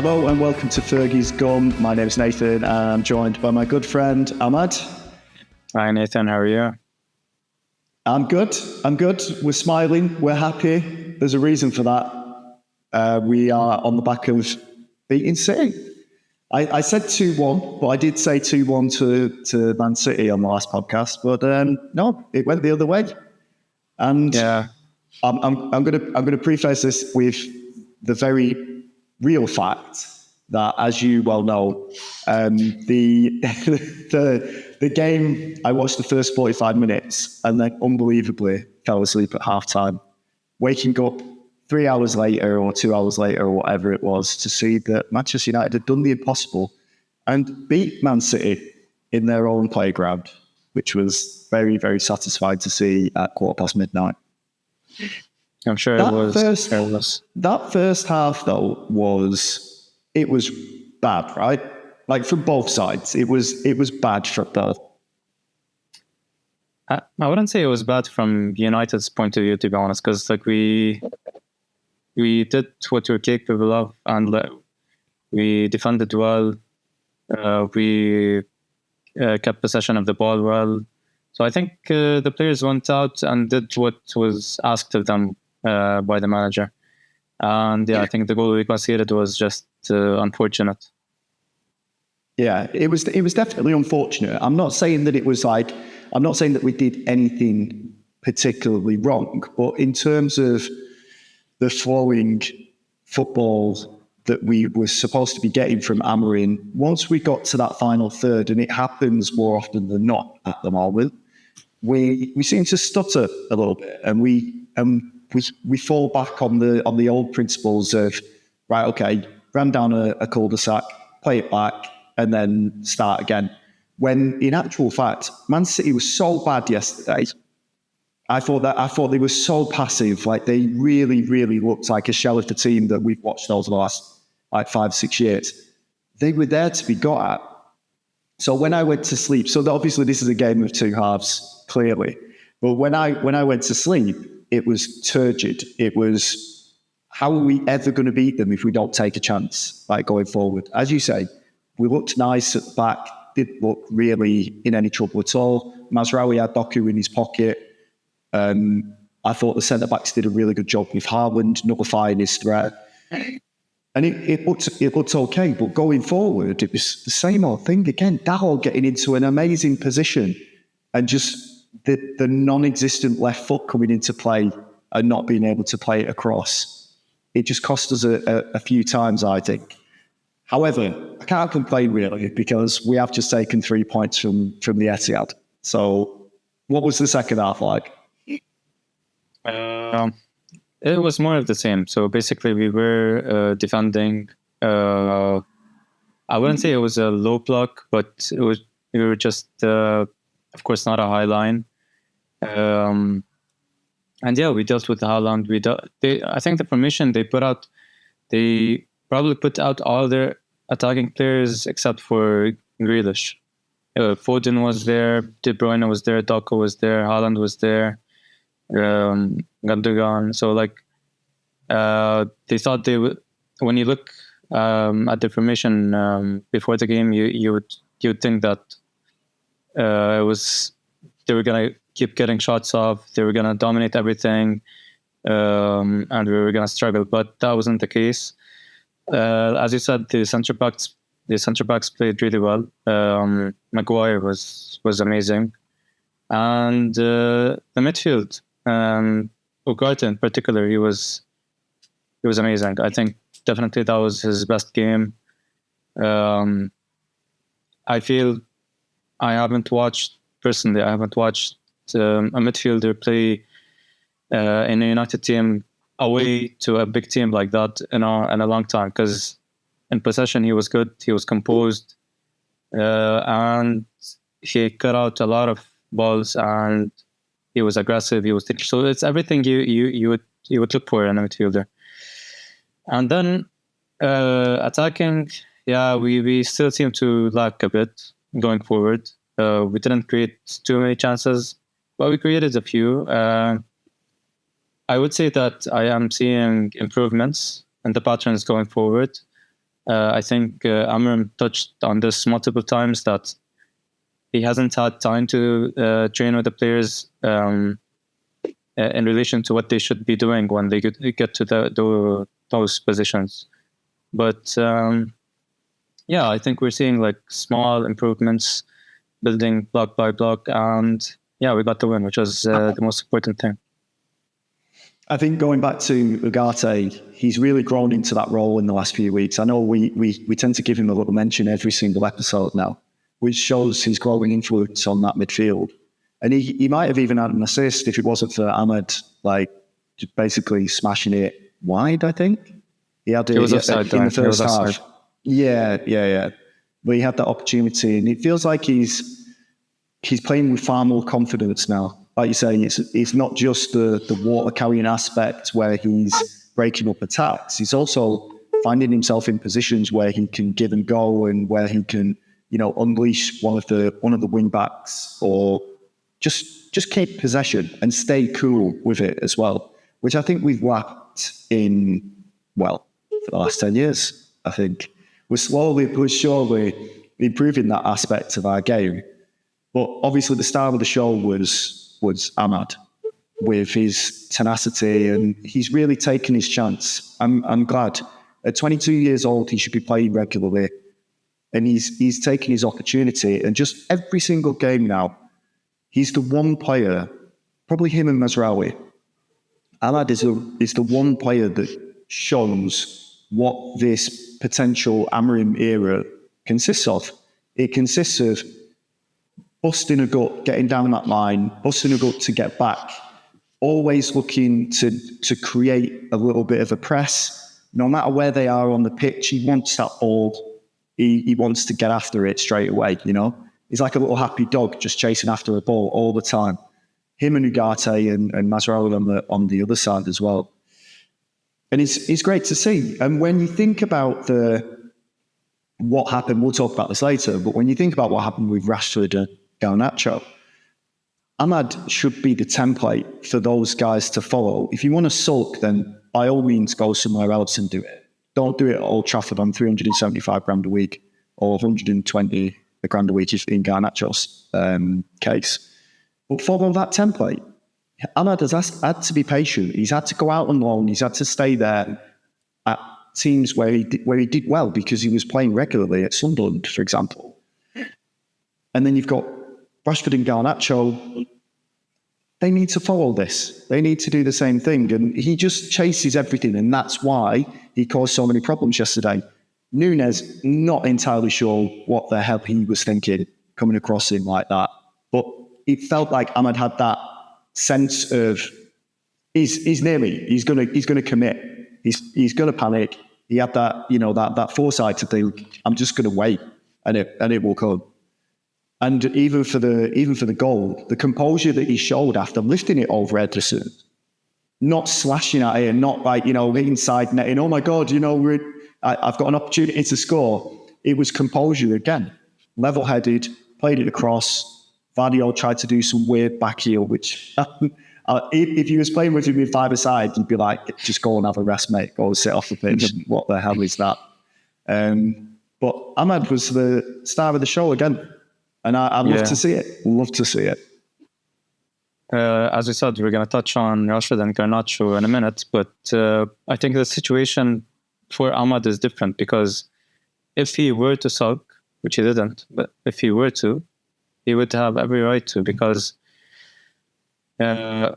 Hello and welcome to Fergie's Gum. My name is Nathan and I'm joined by my good friend Ahmad. Hi Nathan, how are you? I'm good. We're smiling. We're happy. There's a reason for that. We are on the back of beating City. I said 2-1, but I did say 2-1 to Man City on the last podcast. But no, it went the other way. And Yeah. I'm gonna preface this with the very real fact that, as you well know, the game, I watched the first 45 minutes and then unbelievably fell asleep at halftime, waking up 3 hours later or 2 hours later or whatever it was to see that Manchester United had done the impossible and beat Man City in their own playground, which was very, very satisfying to see at midnight. I'm sure it was. That first half, though, was bad, right? Like from both sides, it was bad for both. I wouldn't say it was bad from United's point of view, to be honest, because like we did what we were capable of, and we defended well. We kept possession of the ball well. So I think the players went out and did what was asked of them by the manager. And yeah, I think the goal we conceded was just unfortunate. Yeah, it was definitely unfortunate. I'm not saying that we did anything particularly wrong, but in terms of the flowing football that we were supposed to be getting from Amorim, once we got to that final third, and it happens more often than not at the moment, we seem to stutter a little bit, and we fall back on the old principles of, right, okay, ran down a cul-de-sac, play it back, and then start again. When in actual fact, Man City was so bad yesterday. I thought they were so passive. Like they really, really looked like a shell of the team that we've watched over the last 5-6 years. They were there to be got at. So when I went to sleep, so obviously this is a game of two halves, clearly. But when I went to sleep, it was turgid. It was, how are we ever going to beat them if we don't take a chance, like going forward? As you say, we looked nice at the back, didn't look really in any trouble at all. Mazraoui had Doku in his pocket. I thought the centre-backs did a really good job with Haaland nullifying his threat. And it looked okay, but going forward, it was the same old thing again. Dahol getting into an amazing position and just the non-existent left foot coming into play and not being able to play it across. It just cost us a few times, I think. However, I can't complain really because we have just taken 3 points from the Etihad. So what was the second half like? It was more of the same. So basically, we were defending. I wouldn't say it was a low block, but we were just, of course, not a high line. And yeah, we dealt with Haaland. I think the formation they put out, they probably put out all their attacking players except for Grealish. Foden was there, De Bruyne was there, Doku was there, Haaland was there. Gundogan. So like they thought they would. When you look at the formation before the game, you would think that it was they were gonna keep getting shots off, they were gonna dominate everything, and we were gonna struggle. But that wasn't the case. As you said, the centre backs played really well. Maguire was amazing, and the midfield. Ugarte in particular, he was amazing. I think definitely that was his best game. I feel I haven't watched a midfielder play in a United team away to a big team like that in a long time. Because in possession he was good, he was composed, and he cut out a lot of balls and. He was aggressive. He was so it's everything you would look for in a midfielder. And then attacking, yeah, we still seem to lack a bit going forward. We didn't create too many chances, but we created a few. I would say that I am seeing improvements in the patterns going forward. I think Amorim touched on this multiple times, that he hasn't had time to train with the players in relation to what they should be doing when they get to those positions. But I think we're seeing like small improvements, building block by block, and we got the win, which was the most important thing. I think going back to Ugarte, he's really grown into that role in the last few weeks. I know we tend to give him a little mention every single episode now, which shows his growing influence on that midfield. And he might have even had an assist if it wasn't for Ahmad, like just basically smashing it wide, I think. He had it was offside in the first half. Yeah. But he had that opportunity, and it feels like he's playing with far more confidence now. Like you're saying, it's not just the water carrying aspect where he's breaking up attacks. He's also finding himself in positions where he can give and go, and where he can, unleash one of the wing backs, or just keep possession and stay cool with it as well, which I think we've lacked for the last 10 years. I think we're slowly but surely improving that aspect of our game. But obviously the star of the show was Ahmad, with his tenacity, and he's really taken his chance. I'm glad. At 22 years old, he should be playing regularly, and he's taken his opportunity. And just every single game now, he's the one player, probably him and Mazraoui. Ahmad is the one player that shows what this potential Amorim era consists of. It consists of busting a gut, getting down that line, busting a gut to get back, always looking to create a little bit of a press. No matter where they are on the pitch, he wants that ball. He wants to get after it straight away, He's like a little happy dog just chasing after a ball all the time. Him and Ugarte and Mazraoui on the other side as well. And it's great to see. And when you think about what happened, we'll talk about this later, but when you think about what happened with Rashford and Garnacho, Ahmad should be the template for those guys to follow. If you want to sulk, then by all means go somewhere else and do it. Don't do it at Old Trafford on 375 grand a week, or 120 grand a week in Garnacho's case. But follow that template. Ahmad has had to be patient. He's had to go out on loan. He's had to stay there at teams where he did well, because he was playing regularly at Sunderland, for example. And then you've got Rashford and Garnacho. They need to follow this. They need to do the same thing. And he just chases everything. And that's why he caused so many problems yesterday. Núñez, not entirely sure what the hell he was thinking coming across him like that. But it felt like Ahmad had that sense of he's near me. He's gonna commit. He's gonna panic. He had that that foresight to think, I'm just gonna wait and it will come. And even for the goal, the composure that he showed after lifting it over Ederson, not slashing at it, and not like inside netting. Oh my God, I've got an opportunity to score. It was composure again, level-headed, played it across. Vardio tried to do some weird back heel, which if he was playing with him in five-a-side, you'd be like, just go and have a rest, mate. Go and sit off the pitch. What the hell is that? But Ahmad was the star of the show again. And I'd love to see it. Love to see it. As we said, we're going to touch on Rashford and Garnacho in a minute. But I think the situation for Ahmad is different, because if he were to sulk, which he didn't, but if he were to, he would have every right to, because I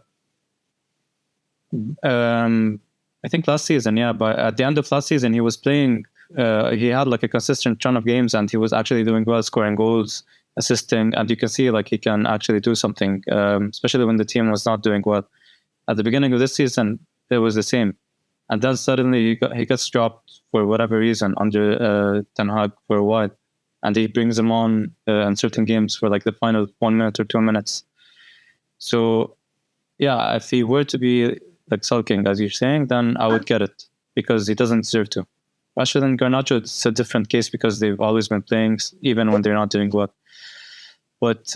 think last season, but at the end of last season, he was playing, he had like a consistent run of games, and he was actually doing well, scoring goals, assisting, and you can see like he can actually do something, especially when the team was not doing well. At the beginning of this season, it was the same. And then suddenly he gets dropped for whatever reason under Ten Hag for a while. And he brings him on in certain games for like the final 1 minute or 2 minutes. So, if he were to be like sulking, as you're saying, then I would get it, because he doesn't deserve to. Rashford and Garnacho, it's a different case, because they've always been playing even when they're not doing well. But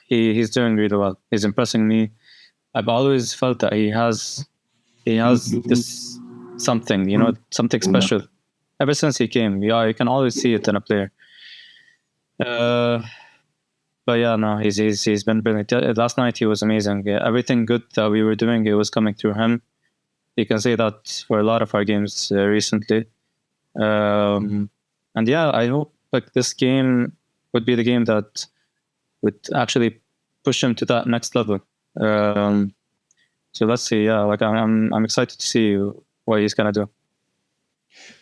he's doing really well. He's impressing me. I've always felt that he has this something, something special. ever since he came. Yeah, you can always see it in a player. But yeah, no, he's been brilliant. Last night he was amazing. Yeah, everything good that we were doing, it was coming through him. You can say that for a lot of our games recently. And yeah, I hope like this game would be the game that would actually push him to that next level. So let's see. Yeah, like I'm excited to see what he's gonna do.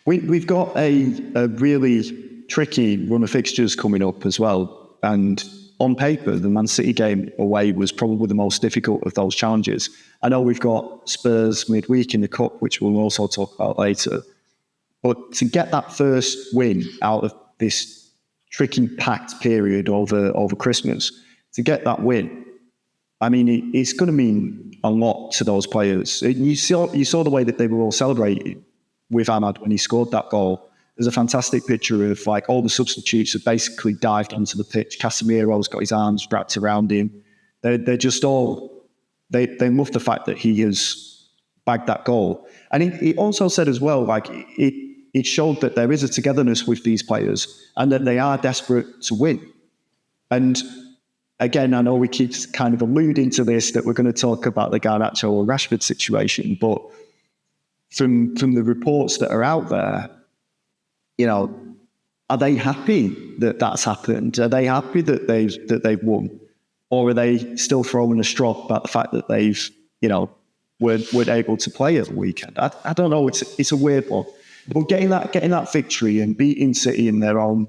We've got a really tricky run of fixtures coming up as well, and on paper, the Man City game away was probably the most difficult of those challenges. I know we've got Spurs midweek in the Cup, which we'll also talk about later. But to get that first win out of this tricky packed period over Christmas, to get that win, I mean, it's going to mean a lot to those players. You saw the way that they were all celebrating with Ahmad when he scored that goal. There's a fantastic picture of like all the substitutes have basically dived onto the pitch. Casemiro's got his arms wrapped around him. They're just all they love the fact that he has bagged that goal. And he also said as well, like it showed that there is a togetherness with these players and that they are desperate to win. And again, I know we keep kind of alluding to this, that we're going to talk about the Garnacho or Rashford situation, but from the reports that are out there, you know, are they happy that that's happened? Are they happy that they've won, or are they still throwing a straw about the fact that they've, you know, weren't able to play at the weekend? I don't know. It's a weird one, but getting that victory and beating City in their own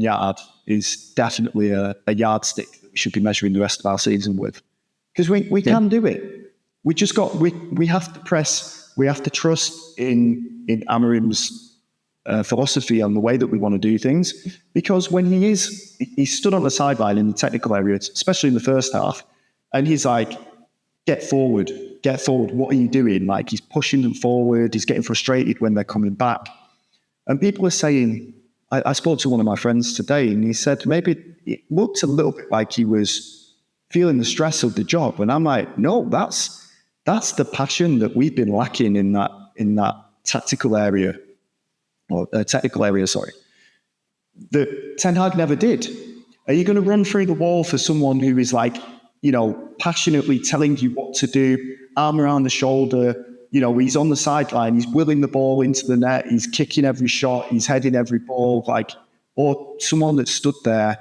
yard is definitely a yardstick that we should be measuring the rest of our season with, because we can do it. We just got we have to press. We have to trust in Amorim's philosophy on the way that we want to do things, because when he stood on the sideline in the technical area, especially in the first half, and he's like, get forward, what are you doing? Like, he's pushing them forward, he's getting frustrated when they're coming back. And people are saying, I spoke to one of my friends today, and he said maybe it looked a little bit like he was feeling the stress of the job. And I'm like, no, that's the passion that we've been lacking in that tactical area. Or technical area, sorry, that Ten Hag never did. Are you going to run through the wall for someone who is like, you know, passionately telling you what to do, arm around the shoulder, you know, he's on the sideline, he's willing the ball into the net, he's kicking every shot, he's heading every ball, like, or someone that stood there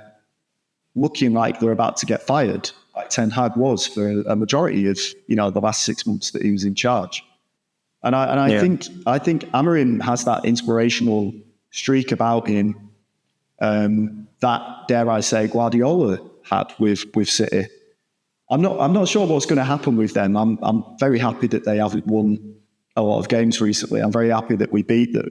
looking like they're about to get fired, like Ten Hag was for a majority of, you know, the last 6 months that he was in charge. And I think Amorim has that inspirational streak about him that, dare I say, Guardiola had with City. I'm not sure what's going to happen with them. I'm very happy that they haven't won a lot of games recently. I'm very happy that we beat them.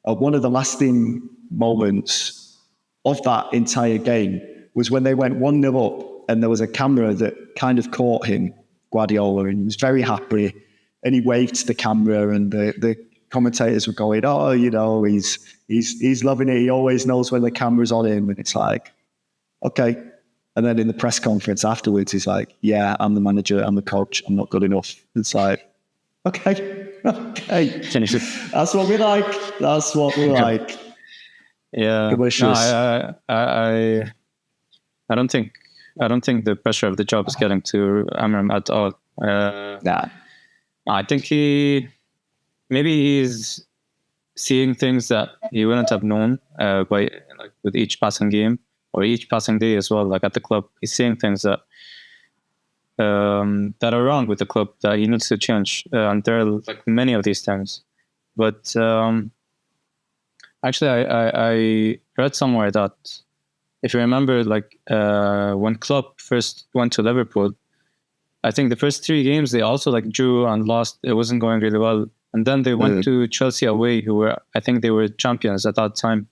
One of the lasting moments of that entire game was when they went 1-0 up, and there was a camera that kind of caught him, Guardiola, and he was very happy. And he waved to the camera, and the commentators were going, "Oh, you know, he's loving it. He always knows when the camera's on him." And it's like, okay. And then in the press conference afterwards, he's like, "Yeah, I'm the manager. I'm the coach. I'm not good enough." It's like, okay. That's what we like. That's what we like. Yeah. Delicious. No, I don't think the pressure of the job is getting to Amorim at all. Nah. I think he's seeing things that he wouldn't have known by like with each passing game or each passing day as well. Like at the club, he's seeing things that that are wrong with the club that he needs to change, and there are like many of these things. But actually, I read somewhere that if you remember, like when Klopp first went to Liverpool, I think the first 3 games they also like drew and lost. It wasn't going really well, and then they went to Chelsea away, I think they were champions at that time,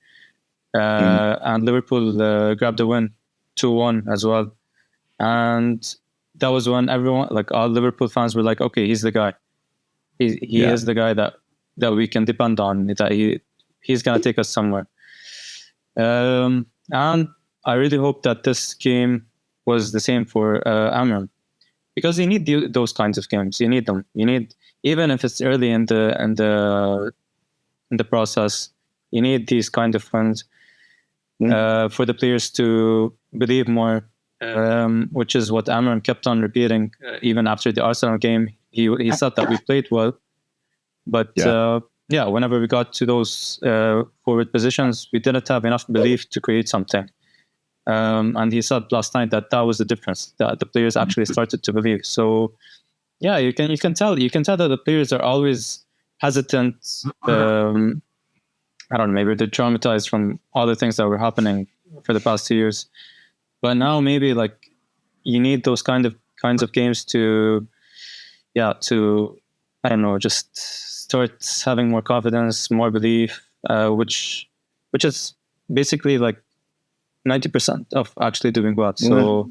and Liverpool grabbed the win 2-1 as well, and that was when everyone, like all Liverpool fans, were like, okay, he's the guy. He is the guy that we can depend on. That he's gonna take us somewhere. And I really hope that this game was the same for Amorim. Because you need those kinds of games. You need them. You need, even if it's early in the process, You need these kind of wins for the players to believe more, which is what Amorim kept on repeating even after the Arsenal game. He said that we played well, but whenever we got to those forward positions, we didn't have enough belief to create something. And he said last night that was the difference, that the players actually started to believe. So yeah, you can tell that the players are always hesitant. I don't know, maybe they're traumatized from all the things that were happening for the past 2 years. But now maybe like you need those kinds of games to I don't know, just start having more confidence, more belief, which is basically like 90% of actually doing well. So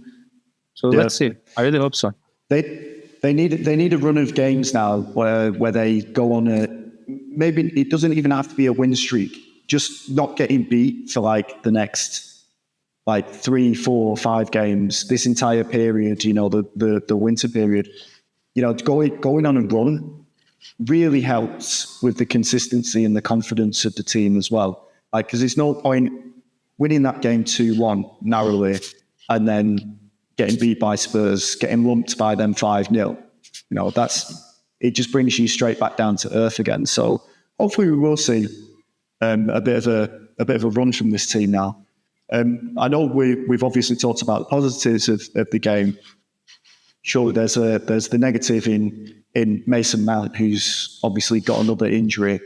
let's see. I really hope so. They need a run of games now where they go on maybe it doesn't even have to be a win streak, just not getting beat for like the next like 3, 4, 5 games, this entire period, the winter period, going on a run really helps with the consistency and the confidence of the team as well. Like, because there's no point winning that game 2-1 narrowly and then getting beat by Spurs, getting lumped by them 5-0. It just brings you straight back down to earth again. So hopefully we will see a bit of a run from this team now. I know we've obviously talked about the positives of the game. Sure, there's the negative in Mason Mount, who's obviously got another injury,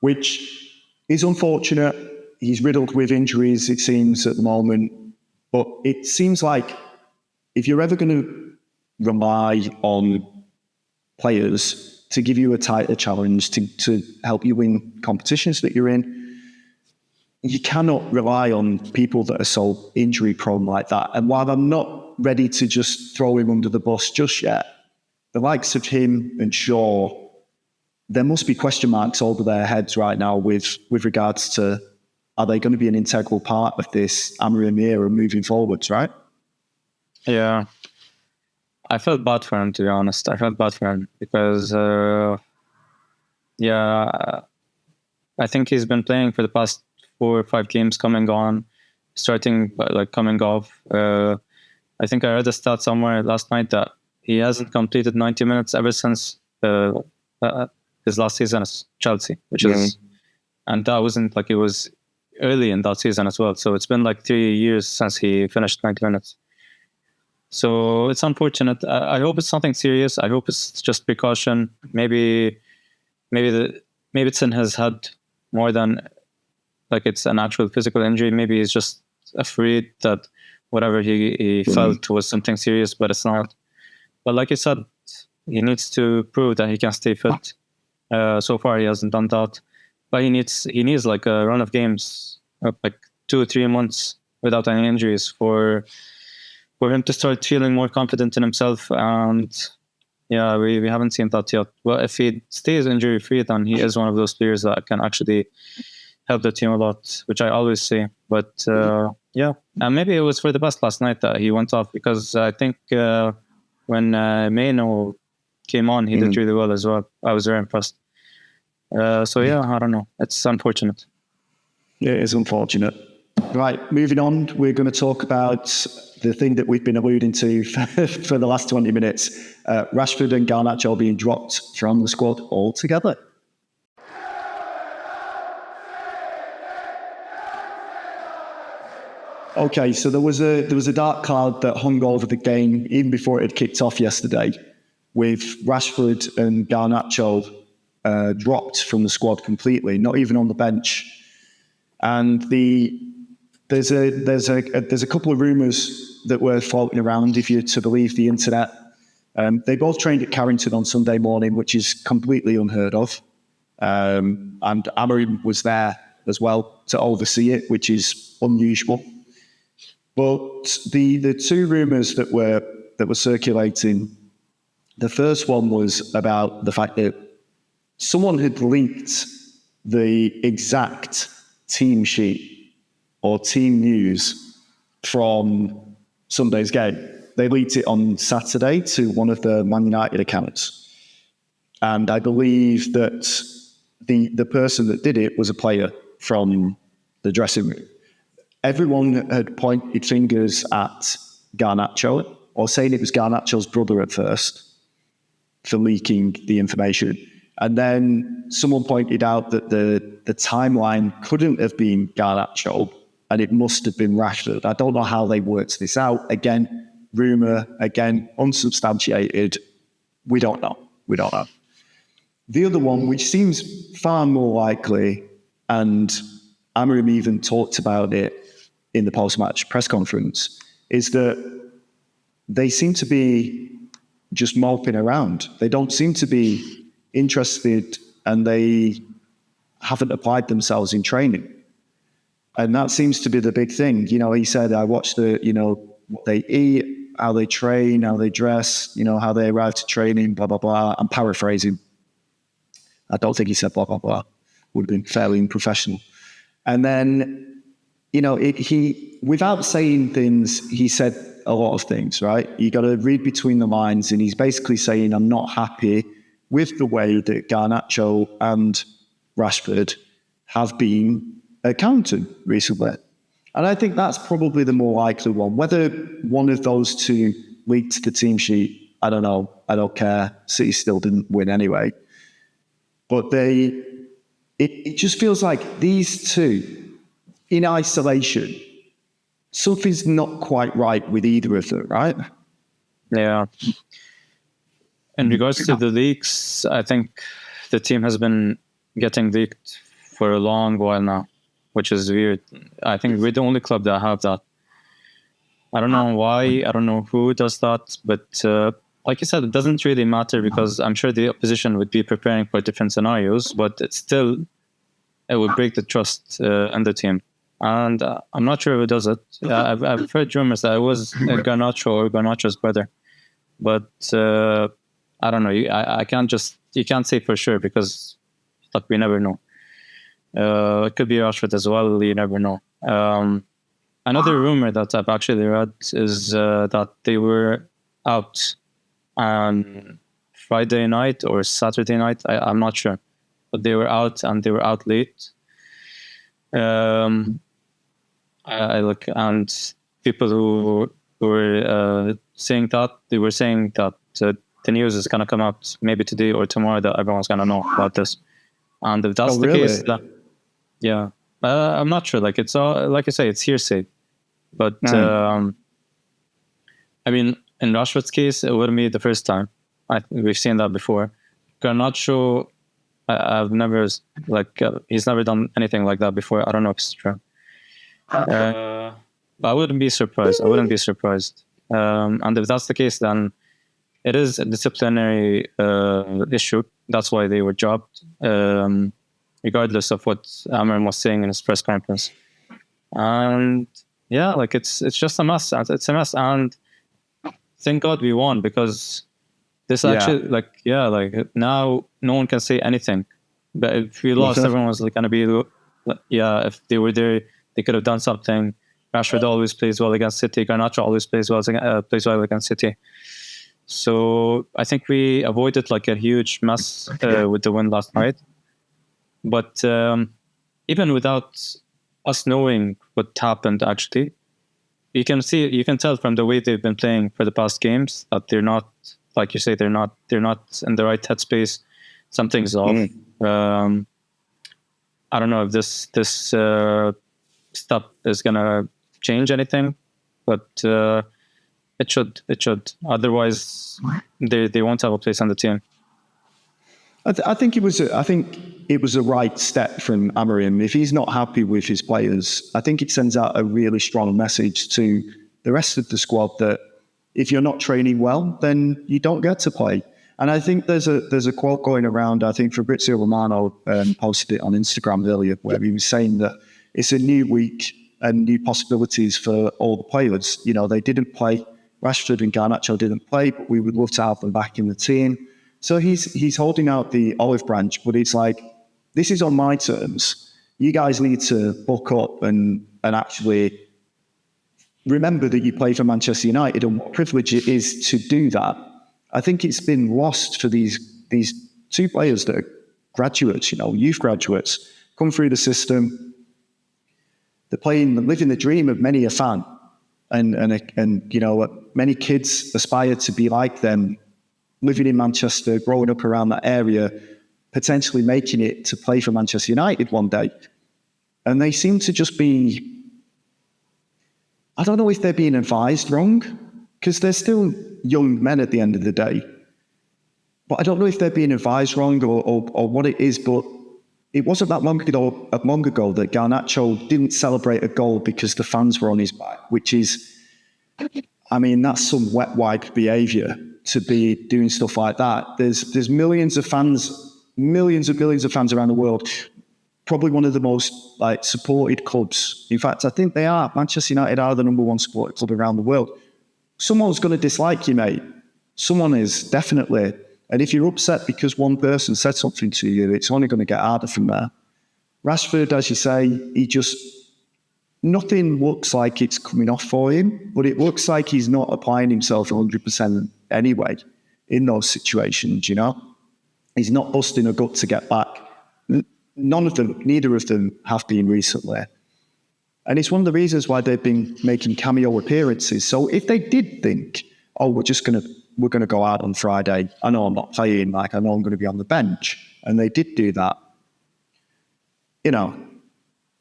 which is unfortunate. He's riddled with injuries, it seems, at the moment. But it seems like if you're ever going to rely on players to give you a tighter challenge, to help you win competitions that you're in, you cannot rely on people that are so injury prone like that. And while I'm not ready to just throw him under the bus just yet, the likes of him and Shaw, there must be question marks over their heads right now with regards to, are they going to be an integral part of this Amorim era moving forwards, right? Yeah. I felt bad for him, to be honest. I felt bad for him because, I think he's been playing for the past 4 or 5 games, coming on, starting, like coming off. I think I read a stat somewhere last night that he hasn't completed 90 minutes ever since his last season as Chelsea, which is, and that wasn't like, it was early in that season as well. So it's been like 3 years since he finished 90 minutes. So it's unfortunate. I hope it's something serious. I hope it's just precaution. Maybe it's in his head more than like it's an actual physical injury. Maybe he's just afraid that whatever he felt was something serious, but it's not. But like you said, he needs to prove that he can stay fit. So far, he hasn't done that. But he needs like a run of games, like 2 or 3 months without any injuries for him to start feeling more confident in himself. And yeah, we haven't seen that yet. Well, if he stays injury free, then he is one of those players that can actually help the team a lot, which I always say. But and maybe it was for the best last night that he went off, because I think when Maino came on, he did really well as well. I was very impressed. I don't know. It's unfortunate. Yeah, it is unfortunate. Right, moving on, we're going to talk about the thing that we've been alluding to for the last 20 minutes. Rashford and Garnacho being dropped from the squad altogether. Okay, so there was a dark cloud that hung over the game even before it had kicked off yesterday, with Rashford and Garnacho dropped from the squad completely, not even on the bench. And there's a couple of rumours that were floating around, if you're to believe the internet. They both trained at Carrington on Sunday morning, which is completely unheard of. And Amorim was there as well to oversee it, which is unusual. But the 2 rumours that were circulating, the first one was about the fact that someone had linked the exact team sheet or team news from Sunday's game. They leaked it on Saturday to one of the Man United accounts. And I believe that the person that did it was a player from the dressing room. Everyone had pointed fingers at Garnacho, or saying it was Garnacho's brother at first for leaking the information. And then someone pointed out that the timeline couldn't have been Garnacho, and it must have been Rashford. I don't know how they worked this out. Again, rumour, again, unsubstantiated. We don't know. The other one, which seems far more likely, and Amorim even talked about it in the post-match press conference, is that they seem to be just moping around. They don't seem to be interested, and they haven't applied themselves in training. And that seems to be the big thing. He said, I watched what they eat, how they train, how they dress, how they arrive to training, blah, blah, blah. I'm paraphrasing. I don't think he said blah, blah, blah. Would have been fairly unprofessional. And then, he without saying things, he said a lot of things, right? You got to read between the lines, and he's basically saying, I'm not happy with the way that Garnacho and Rashford have been accounted recently. And I think that's probably the more likely one. Whether one of those two leaked the team sheet, I don't know. I don't care. City still didn't win anyway. But it just feels like these two, in isolation, something's not quite right with either of them, right? Yeah. In regards to the leaks, I think the team has been getting leaked for a long while now, which is weird. I think we're the only club that have that. I don't know why. I don't know who does that. But like you said, it doesn't really matter, because I'm sure the opposition would be preparing for different scenarios, but it would break the trust in the team. And I'm not sure who does it. I've heard rumors that it was Garnacho or Garnacho's brother. But I don't know. You can't say for sure, because we never know. It could be Rashford as well. You never know. Another rumor that I've actually read is that they were out on Friday night or Saturday night. I'm not sure, but they were out, and they were out late. I look, and people who were saying that, they were saying that the news is going to come out maybe today or tomorrow, that everyone's going to know about this. And if that's the case, yeah, I'm not sure. It's all, like I say, it's hearsay. But I mean, in Rashford's case, it wouldn't be the first time. We've seen that before. Garnacho, I've never he's never done anything like that before. I don't know if it's true. But I wouldn't be surprised. And if that's the case, then it is a disciplinary issue. That's why they were dropped, regardless of what Amorim was saying in his press conference. And yeah, it's just a mess. It's a mess. And thank God we won, because this actually, now no one can say anything. But if we lost, everyone was going to be, if they were there, they could have done something. Rashford always plays well against City. Garnacho always plays well against City. So I think we avoided a huge mess with the win last night. But even without us knowing what happened, actually, you can tell from the way they've been playing for the past games that they're not, like you say, they're not in the right headspace. Something's off. I don't know if this stuff is gonna change anything, but it should. Otherwise, they won't have a place on the team. I think it was a right step from Amorim. If he's not happy with his players, I think it sends out a really strong message to the rest of the squad that if you're not training well, then you don't get to play. And I think there's a quote going around. I think Fabrizio Romano posted it on Instagram earlier, where he was saying that it's a new week and new possibilities for all the players. They didn't play. Rashford and Garnacho didn't play, but we would love to have them back in the team. So he's holding out the olive branch, but it's like, this is on my terms. You guys need to buck up and actually remember that you play for Manchester United and what privilege it is to do that. I think it's been lost for these two players that are graduates, youth graduates, come through the system, living the dream of many a fan, and you know, many kids aspire to be like them, living in Manchester, growing up around that area, potentially making it to play for Manchester United one day. And they seem to just be, I don't know if they're being advised wrong, because they're still young men at the end of the day. But I don't know if they're being advised wrong or what it is, but it wasn't that long ago that Garnacho didn't celebrate a goal because the fans were on his back, which is, I mean, that's some wet wipe behaviour to be doing stuff like that. There's millions of fans, millions of fans around the world. Probably one of the most like supported clubs. In fact, I think they are. Manchester United are the number one supported club around the world. Someone's going to dislike you, mate. Someone is, definitely. And if you're upset because one person said something to you, it's only going to get harder from there. Rashford, as you say, nothing looks like it's coming off for him, but it looks like he's not applying himself 100% anyway in those situations, you know? He's not busting a gut to get back. Neither of them have been recently. And it's one of the reasons why they've been making cameo appearances. So if they did think, oh, we're going to go out on Friday, I know I'm not playing, like I know I'm going to be on the bench, and they did do that, you know,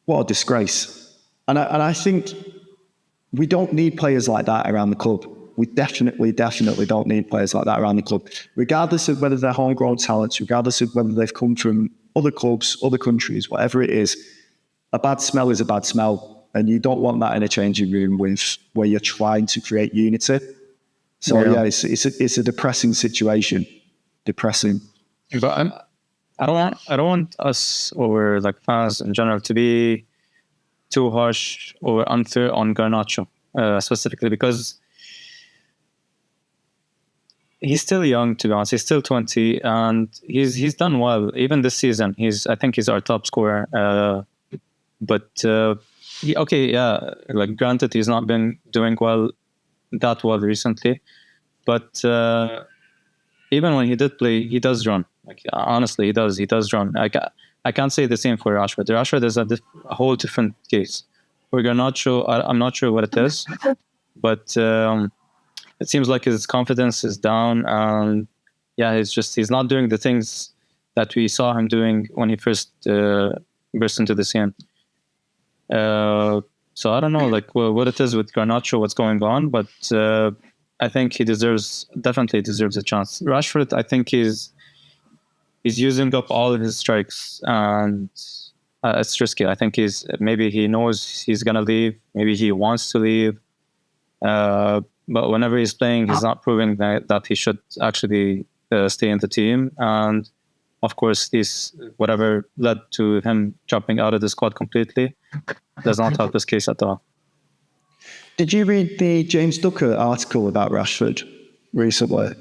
what a disgrace. And I think we don't need players like that around the club. We definitely don't need players like that around the club, regardless of whether they're homegrown talents, regardless of whether they've come from other clubs, other countries, whatever it is. A bad smell is a bad smell, and you don't want that in a changing room where you're trying to create unity. So yeah, it's a depressing situation. Depressing. But I don't want us or like fans in general to be too harsh or unfair on Garnacho specifically, because he's still young, to be honest. He's still 20, and he's done well. Even this season, I think he's our top scorer. But like granted, he's not been doing that well recently. But even when he did play, he does run. Like honestly, he does. He does run. I can't say the same for Rashford. Rashford is a whole different case. For Garnacho, I'm not sure what it is, but it seems like his confidence is down, and yeah, he's not doing the things that we saw him doing when he first burst into the scene. So I don't know, like what it is with Garnacho, what's going on, but I think he definitely deserves a chance. Rashford, I think he's using up all of his strikes, and it's risky. I think maybe he knows he's gonna leave, maybe he wants to leave. But whenever he's playing, he's not proving that he should actually stay in the team. And of course, whatever led to him jumping out of the squad completely does not help his case at all. Did you read the James Ducker article about Rashford recently?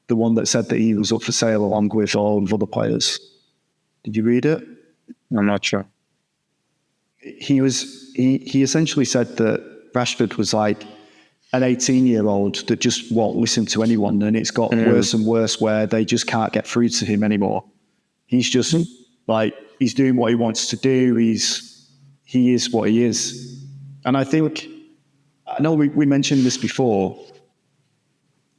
The one that said that he was up for sale along with all of other players. Did you read it? I'm not sure. He essentially said that Rashford was like an 18-year-old that just won't listen to anyone, and it's got worse and worse where they just can't get through to him anymore. He's just like, he's doing what he wants to do. He is what he is. And I know we mentioned this before,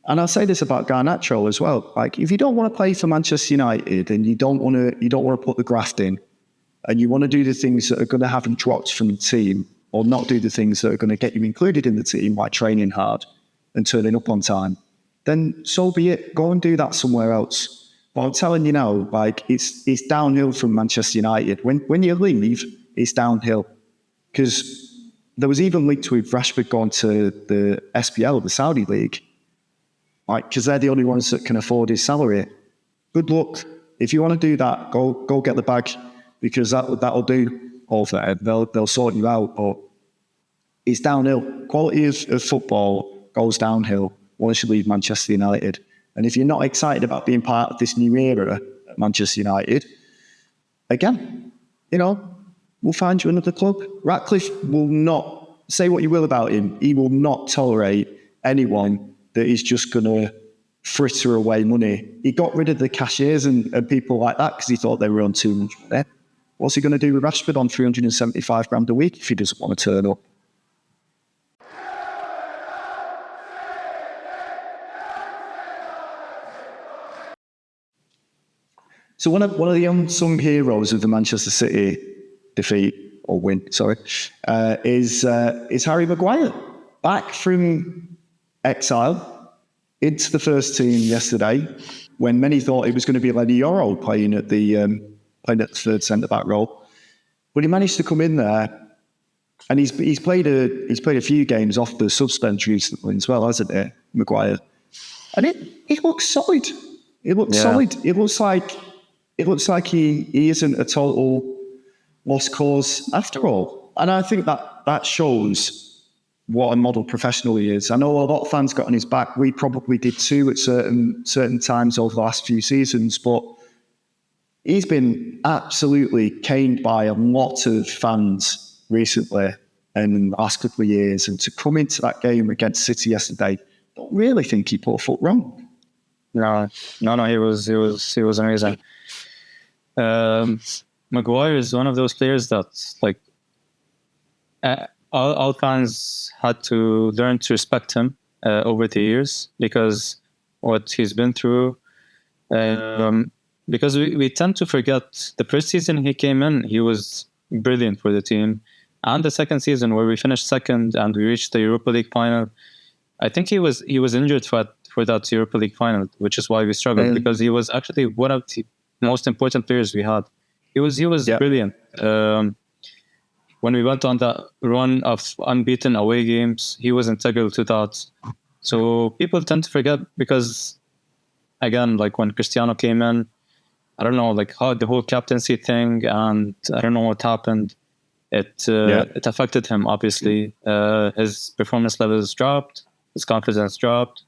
and I'll say this about Garnacho as well. Like, if you don't want to play for Manchester United and you don't want to put the graft in, and you want to do the things that are going to have you dropped from the team, or not do the things that are going to get you included in the team, like training hard and turning up on time, then so be it. Go and do that somewhere else. But I'm telling you now, like, it's downhill from Manchester United. When you leave, it's downhill. Because there was even linked with Rashford going to the SPL, the Saudi League, like, because they're the only ones that can afford his salary. Good luck. If you want to do that, go get the bag, because that'll do all for it. They'll sort you out. But it's downhill. Quality of football goes downhill once you leave Manchester United. And if you're not excited about being part of this new era at Manchester United, again, we'll find you another club. Ratcliffe will not, say what you will about him, he will not tolerate anyone that is just going to fritter away money. He got rid of the cashiers and people like that because he thought they were on too much money. what's he going to do with Rashford on 375 grand a week if he doesn't want to turn up? So one of the unsung heroes of the Manchester City defeat or win, is Harry Maguire, back from exile into the first team yesterday, when many thought it was going to be Lenny Yoro playing at the third centre back role, but he managed to come in there, and he's played a few games off the sub bench recently as well, hasn't he, Maguire? And it looks solid. It looks solid. It looks like he isn't a total lost cause after all. And I think that shows what a model professional he is. I know a lot of fans got on his back. We probably did too at certain times over the last few seasons, but he's been absolutely caned by a lot of fans recently and in the last couple of years. And to come into that game against City yesterday, I don't really think he put a foot wrong. No, he was amazing. Maguire is one of those players that, like, all fans had to learn to respect him over the years, because what he's been through. Because we tend to forget the first season he came in, he was brilliant for the team, and the second season where we finished second and we reached the Europa League final. I think he was injured for that Europa League final, which is why we struggled, because he was actually one of the most important players we had. He was brilliant. When we went on that run of unbeaten away games, he was integral to that. So people tend to forget, because, again, like when Cristiano came in, I don't know, like how the whole captaincy thing, and I don't know what happened. It affected him, obviously. His performance levels dropped, his confidence dropped,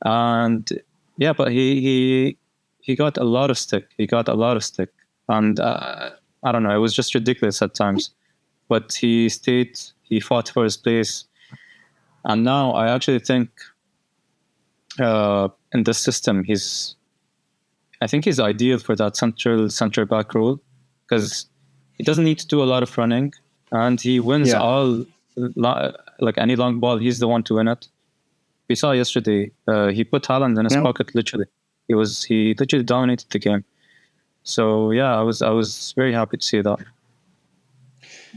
and but he got a lot of stick. And I don't know, it was just ridiculous at times. But he stayed, he fought for his place. And now I actually think in this system, I think he's ideal for that center back role, because he doesn't need to do a lot of running, and he wins like any long ball, he's the one to win it. We saw yesterday, he put Haaland in his pocket, literally. He literally dominated the game. So I was very happy to see that.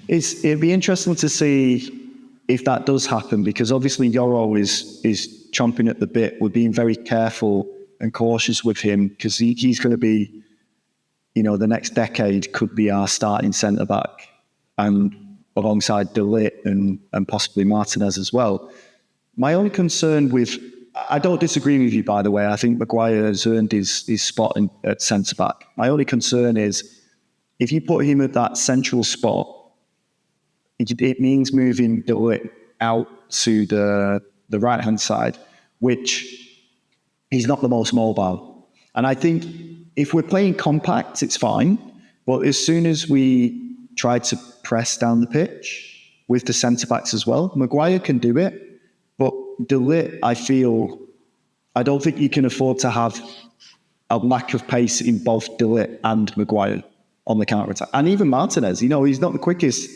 It'd be interesting to see if that does happen, because obviously Yoro is chomping at the bit. We're being very careful and cautious with him, because he's going to be, the next decade could be our starting centre back, and alongside De Ligt and possibly Martinez as well. My only concern I don't disagree with you, by the way. I think Maguire has earned his spot at centre back. My only concern is if you put him at that central spot, it means moving De Ligt out to the right-hand side, which he's not the most mobile. And I think if we're playing compact, it's fine. But as soon as we try to press down the pitch with the centre-backs as well, Maguire can do it. But De Ligt, I don't think you can afford to have a lack of pace in both De Ligt and Maguire on the counter-attack. And even Martinez, he's not the quickest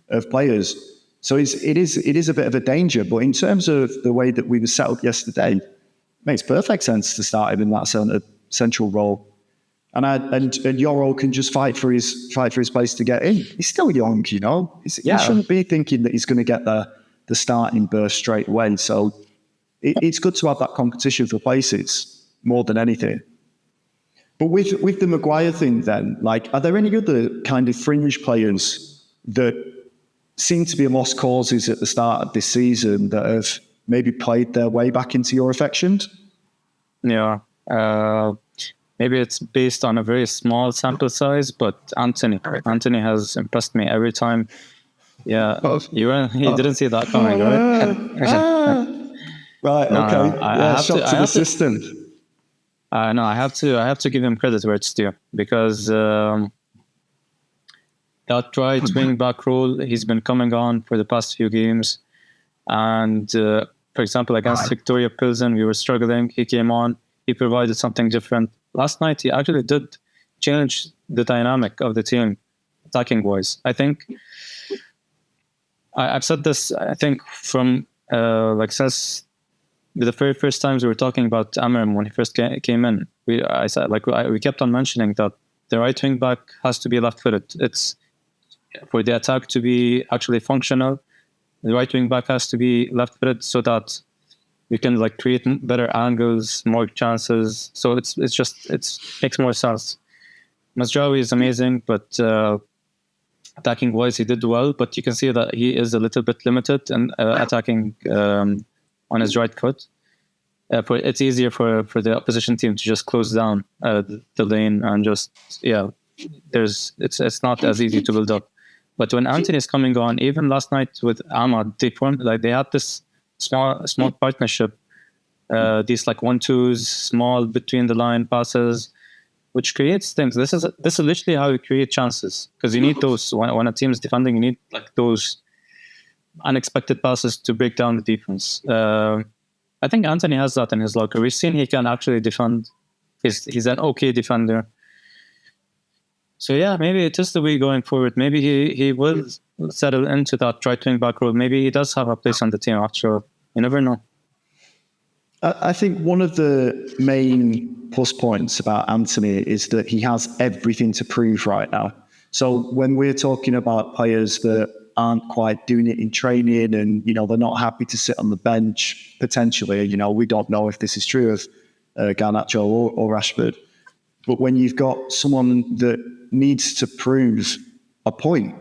of players. So it is a bit of a danger. But in terms of the way that we were set up yesterday, it makes perfect sense to start him in that central role. And Yoro can just fight for his place to get in. He's still young, He shouldn't be thinking that he's going to get the starting burst straight away. So it's good to have that competition for places more than anything. But with the Maguire thing then, are there any other kind of fringe players that seem to be lost causes at the start of this season that have maybe played their way back into your affections? Yeah. Maybe it's based on a very small sample size, but Anthony has impressed me every time. Yeah, you didn't see that coming, right? Right. No, okay. Shot to the system. No, I have to give him credit where it's due, because that right wing back role, he's been coming on for the past few games, and for example against Victoria Pilsen, we were struggling. He came on, he provided something different. Last night he actually did change the dynamic of the team. attacking wise. I think I've said this. I think from since the very first times we were talking about Amorim when he first came in, we kept on mentioning that the right wing back has to be left-footed. It's for the attack to be actually functional. The right wing back has to be left-footed so that you can like create better angles, more chances. So it makes more sense. Mazraoui is amazing, but attacking wise he did well. But you can see that he is a little bit limited in attacking on his right foot. It's easier for the opposition team to just close down the lane and it's not as easy to build up. But when Anthony is coming on, even last night with Ahmad, they had this small partnership. These like 1-2s, small between the line passes, which creates things. This is literally how you create chances, because you need those when a team is defending. You need like those unexpected passes to break down the defense. I think Anthony has that in his locker. We've seen he can actually defend. He's an okay defender. So yeah, maybe it is the way going forward. Maybe he will settle into that right wing back role. Maybe he does have a place on the team after all. You never know. I think one of the main plus points about Anthony is that he has everything to prove right now. So when we're talking about players that aren't quite doing it in training and, they're not happy to sit on the bench, potentially, we don't know if this is true of Garnacho or Rashford. But when you've got someone that needs to prove a point,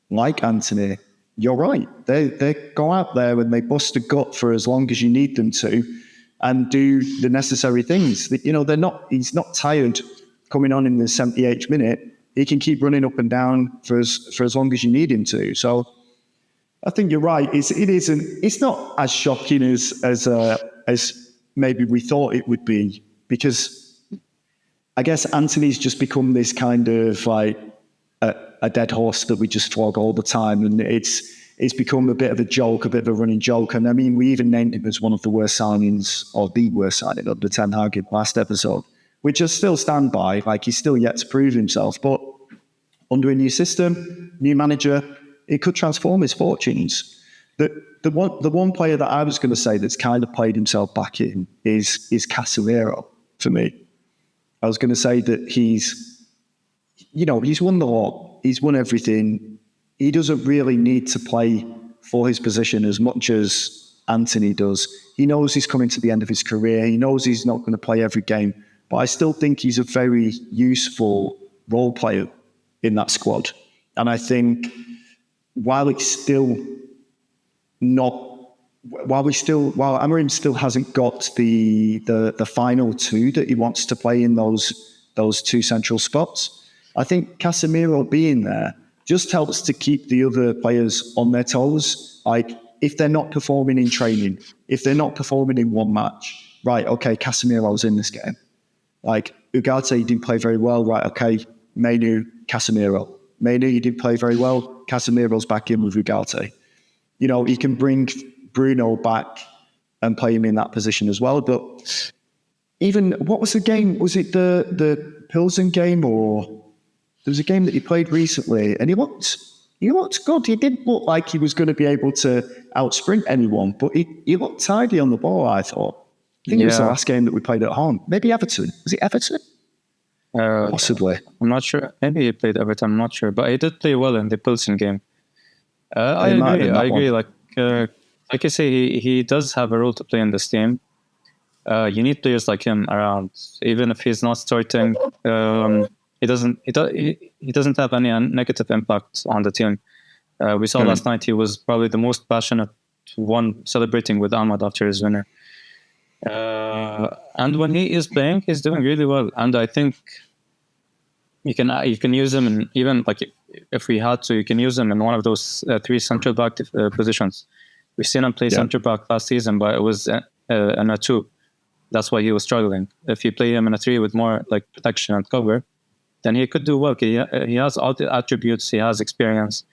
like Anthony, you're right. They go out there and they bust a gut for as long as you need them to and do the necessary things. He's not tired coming on in the 78th minute. He can keep running up and down for as long as you need him to. So I think you're right. It's not as shocking as maybe we thought it would be, because I guess Anthony's just become this kind of like a dead horse that we just flog all the time, and it's become a bit of a joke, a bit of a running joke. And I mean, we even named him as one of the worst signings, or the worst signing of the Ten Hag last episode, which I still stand by. Like, he's still yet to prove himself, but under a new system, new manager, it could transform his fortunes. The one player that I was going to say that's kind of played himself back in is Casemiro for me. I was going to say that he's won the lot. He's won everything. He doesn't really need to play for his position as much as Anthony does. He knows he's coming to the end of his career. He knows he's not going to play every game. But I still think he's a very useful role player in that squad. And I think while Amorim still hasn't got the final two that he wants to play in those two central spots, I think Casemiro being there just helps to keep the other players on their toes. Like, if they're not performing in training, if they're not performing in one match, right, okay, Casemiro's in this game. Like, Ugarte didn't play very well, right, okay, Mainu, Casemiro. Mainu, you didn't play very well, Casemiro's back in with Ugarte. You can bring Bruno back and play him in that position as well. But even, what was the game? Was it the Pilsen game, or there was a game that he played recently, and he looked good. He didn't look like he was going to be able to outsprint anyone, but he looked tidy on the ball, I thought. I think it was the last game that we played at home. Maybe Everton. Was it Everton? Possibly. I'm not sure. Maybe he played Everton. I'm not sure. But he did play well in the Pilsen game. I agree. Like you say, he does have a role to play in this team. You need players like him around, even if he's not starting. He doesn't have any negative impact on the team. We saw last night he was probably the most passionate one celebrating with Ahmad after his winner. And when he is playing, he's doing really well. And I think you can use him in, even like if we had to, you can use him in one of those three central back positions. We've seen him play central back last season, but it was in a 2. That's why he was struggling. If you play him in a 3 with more like protection and cover, then he could do well. He has all the attributes. He has experience.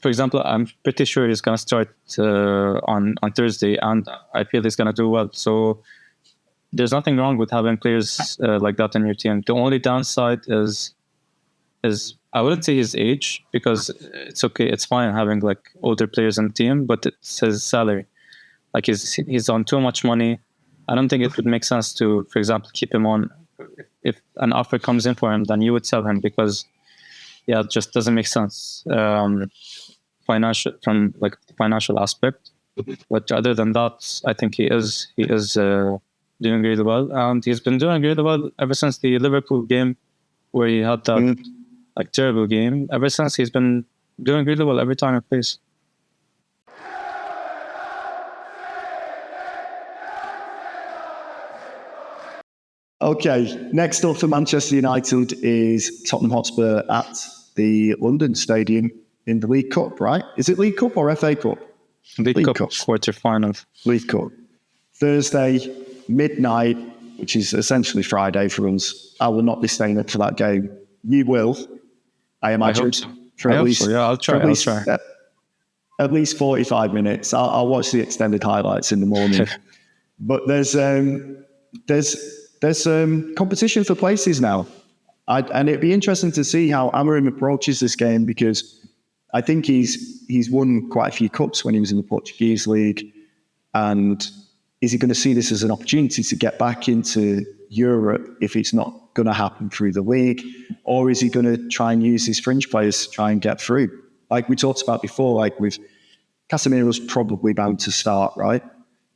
For example, I'm pretty sure he's going to start on Thursday, and I feel he's going to do well. So there's nothing wrong with having players like that in your team. The only downside is is, I wouldn't say his age, because it's okay, it's fine having like older players in the team, but it's his salary. Like he's on too much money. I don't think it would make sense to, for example, keep him on. If an offer comes in for him, then you would sell him, because it just doesn't make sense financial from like the financial aspect. But other than that, I think he is doing really well, and he's been doing really well ever since the Liverpool game, where he had that like terrible game. Ever since, he's been doing really well every time he plays. Okay, next up for Manchester United is Tottenham Hotspur at the London Stadium in the League Cup, right? Is it League Cup or FA Cup? League Cup quarter-final. League Cup. Thursday, midnight, which is essentially Friday for us. I will not be staying up for that game. You will, I imagine. I hope so. For at least, I'll try. At least 45 minutes. I'll watch the extended highlights in the morning. But there's competition for places now. And it'd be interesting to see how Amorim approaches this game, because I think he's won quite a few cups when he was in the Portuguese league. And is he going to see this as an opportunity to get back into Europe if it's not going to happen through the league? Or is he going to try and use his fringe players to try and get through? Like we talked about before, like with Casemiro's probably bound to start, right?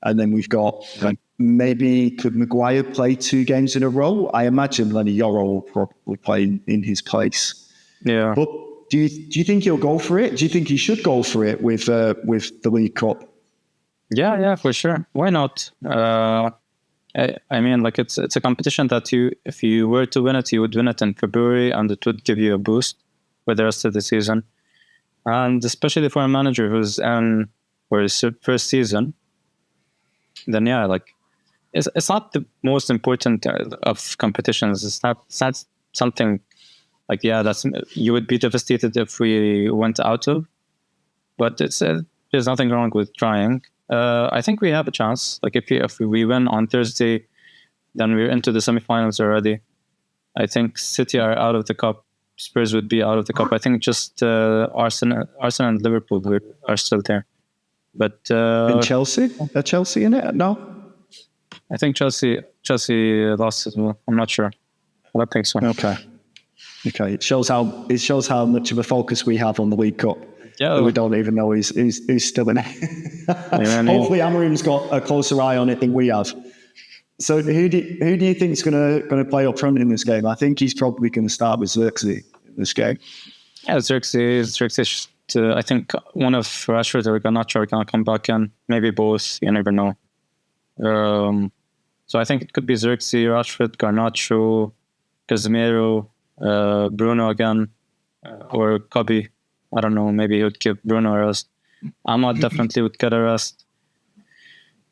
And then we've got maybe could Maguire play 2 games in a row? I imagine Lenny Yoro will probably play in his place. Yeah. But do you think he'll go for it? Do you think he should go for it with the League Cup? Yeah, for sure. Why not? I mean, like it's a competition that if you were to win it, you would win it in February, and it would give you a boost for the rest of the season. And especially for a manager who's in for his first season, then it's not the most important of competitions. It's not something like you would be devastated if we went out of. But there's nothing wrong with trying. I think we have a chance. Like if we win on Thursday, then we're into the semifinals already. I think City are out of the cup. Spurs would be out of the cup. I think just Arsenal and Liverpool are still there. But and Chelsea? Are Chelsea in it? No? I think Chelsea lost as well. I'm not sure. I don't think so. Okay. It shows how much of a focus we have on the League Cup. Yeah, we don't even know he's still in it. Hopefully, Amorim's got a closer eye on it than we have. So, who do you think is going to play up front in this game? I think he's probably going to start with Xerxes in this game. Yeah, Xerxes. I think one of Rashford or Garnacho are going to come back in. Maybe both. You never know. So I think it could be Xerxes, Rashford, Garnacho, Casemiro, Bruno again, or Kobe. I don't know. Maybe he would give Bruno a rest. Ahmad definitely would get a rest.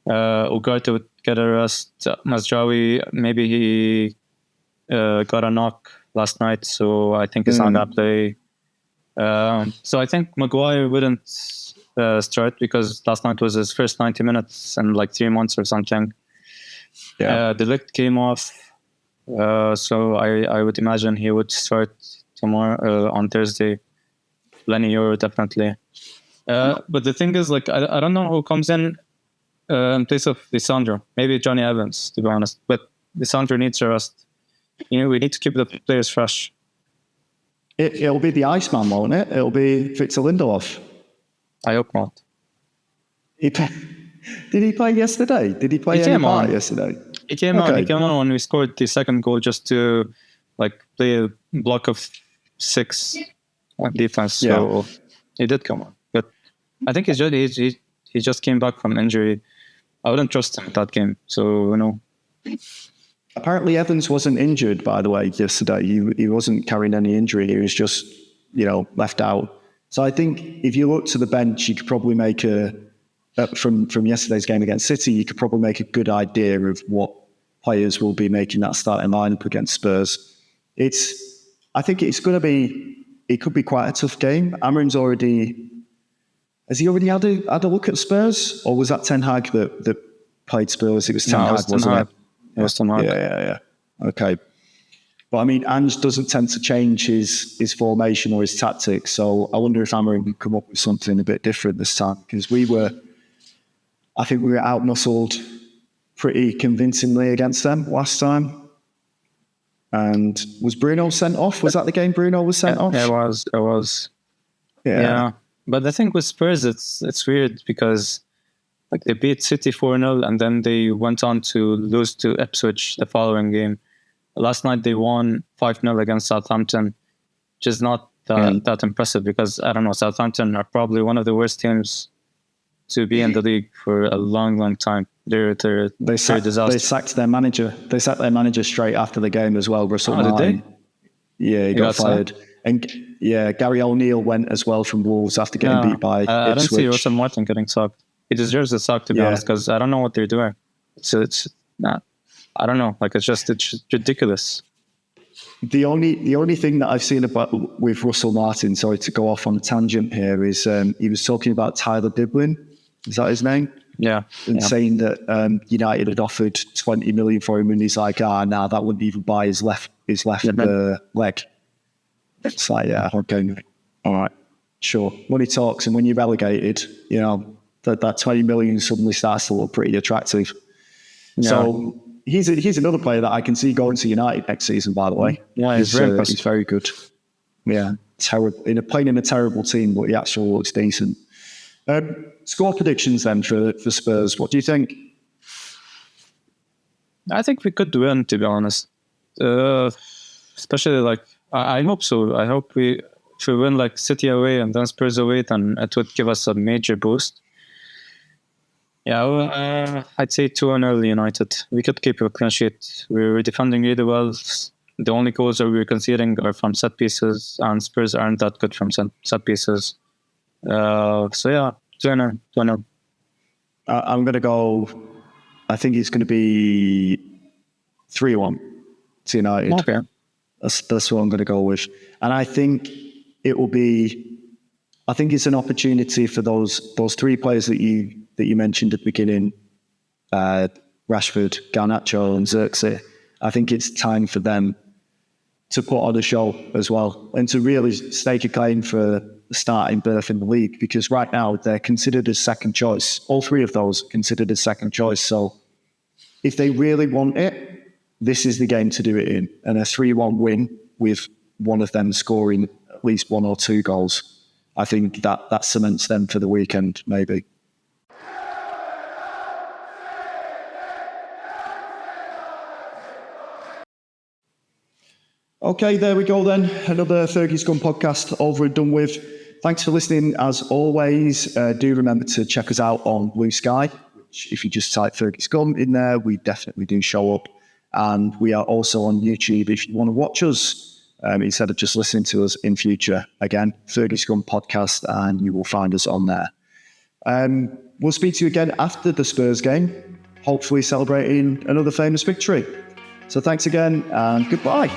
Ugarte would get a rest. Mazraoui, maybe he got a knock last night, so I think he's not going to play. So I think Maguire wouldn't start, because last night was his first 90 minutes in like 3 months or something. Yeah. De Ligt came off, so I would imagine he would start tomorrow on Thursday. Lenny Yoro definitely. But the thing is, like, I don't know who comes in place of Lisandro. Maybe Johnny Evans, to be honest. But Lisandro needs a rest. We need to keep the players fresh. It'll be the Iceman, won't it? It'll be Victor Lindelof. I hope not. Did he play yesterday? Did he play any part yesterday? He came on. He came on when we scored the second goal, just to play a block of 6 on defense. So he did come on. But I think he just came back from injury. I wouldn't trust him in that game. So, Apparently Evans wasn't injured, by the way, yesterday. He wasn't carrying any injury. He was just, left out. So I think if you look to the bench, you could probably make from yesterday's game against City, you could probably make a good idea of what players will be making that starting lineup against Spurs. I think it could be quite a tough game. Amorim's has he already had a look at Spurs? Or was that Ten Hag that played Spurs? It was Ten Hag, wasn't it? It was Ten Hag. Yeah. Okay. But I mean, Ange doesn't tend to change his formation or his tactics. So I wonder if Amorim can come up with something a bit different this time, because I think we were out-muscled pretty convincingly against them last time. And was Bruno sent off? Was that the game Bruno was sent off? It was. Yeah. But I think with Spurs, it's weird because like they beat City 4-0 and then they went on to lose to Ipswich the following game. Last night they won 5-0 against Southampton, which is not that impressive because, I don't know, Southampton are probably one of the worst teams to be in the league for a long, long time. They're disaster. They sacked their manager. They sacked their manager straight after the game as well. Russell Martin. Did they? Yeah, he got fired. Sacked? And yeah, Gary O'Neill went as well from Wolves after getting beat by Ipswich. I don't see Russell Martin getting sacked. He deserves a sack, to be honest, because I don't know what they're doing. It's not. I don't know. Like it's ridiculous. The only thing that I've seen about with Russell Martin, sorry to go off on a tangent here, is he was talking about Tyler Diblin. Is that his name? Yeah. And saying that United had offered 20 million for him, and he's like, nah, that wouldn't even buy his left leg. It's like, yeah, okay, all right, sure. Money talks, and when you're relegated, that 20 million suddenly starts to look pretty attractive. Yeah. So he's another player that I can see going to United next season, by the way. Yeah, he's very good. Yeah, terrible playing in a terrible team, but he actually looks decent. Score predictions then for Spurs. What do you think? I think we could win, to be honest. Especially like I hope so. I hope if we win like City away and then Spurs away, then it would give us a major boost. Yeah, I'd say 2-0 United. We could keep a clean sheet. We're defending really well. The only goals that we're conceding are from set pieces, and Spurs aren't that good from set pieces. So yeah, 2-0. I'm going to go. I think it's going to be 3-1 to United. Okay. That's what I'm going to go with, and I think it will be. I think it's an opportunity for those three players that you mentioned at the beginning, Rashford, Garnacho, and Xerxes. I think it's time for them to put on a show as well and to really stake a claim for the starting berth in the league, because right now they're considered as second choice. All three of those are considered as second choice. So if they really want it, this is the game to do it in. And a 3-1 win with one of them scoring at least 1 or 2 goals, I think that cements them for the weekend, maybe. Okay, there we go then. Another Fergie's Gun podcast over and done with. Thanks for listening as always. Do remember to check us out on Blue Sky, which if you just type Fergie's Gun in there, we definitely do show up. And we are also on YouTube if you want to watch us instead of just listening to us in future. Again, Fergie's Gun podcast, and you will find us on there. We'll speak to you again after the Spurs game, hopefully celebrating another famous victory. So thanks again and goodbye.